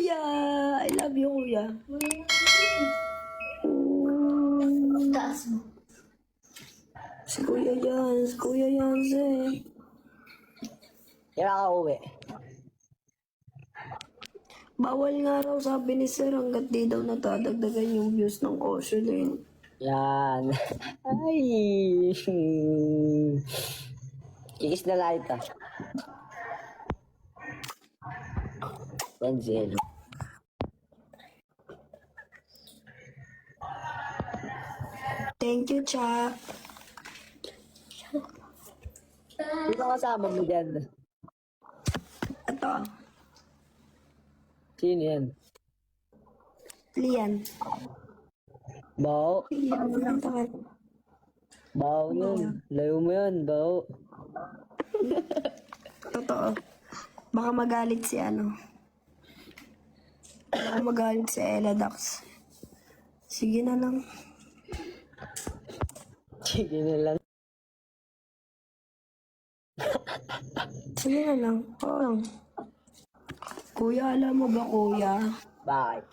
kuya! I love you, kuya. Taas mo. Si kuya yan. Si kuya yan, Kaya ka uwi. Bawal nga raw sabi ni sir hanggat di daw natadagdagan yung views ng Ocean. Yan. Ay. Kikis na lang ito. Denzel. Thank you, Chuck. Sino kasama mo dyan? Ito, Sino yan? Lian. Bao? Ito ka. Bao nun. Layo mo yan, bao. Totoo. Baka magalit si ano. Baka magalit si Ella Dax. Sige na lang. Sige na lang. Sige na lang. Oo lang. Kuya, alam mo ba kuya? Bakit?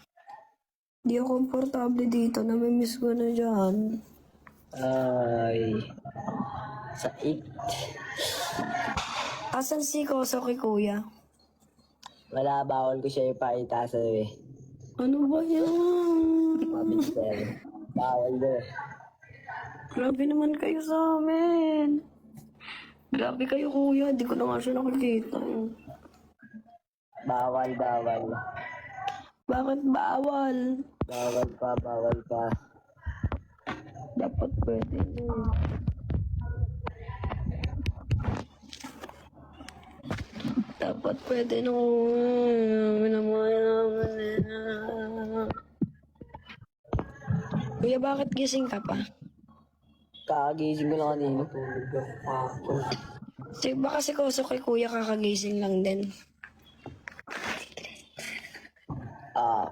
Di ako komportable dito. Namimiss ko na dyan. Ay. Sa 8. Asan si Koso kay kuya? Wala, bawal ko siya ipakita sa eh. Ano ba yan? Mabitser. Bawal do. Grabe naman kayo sa amin. Grabe kayo kuya. Di ko na nga siya nakikita. Bawal. Bakit bawal? Bawal pa. Dapat pwede na. Dapat pwede na. Kuya, bakit gising ka pa? Kakagising ko na kanina. Baka si Koso kay kuya kakagising lang din. Ah.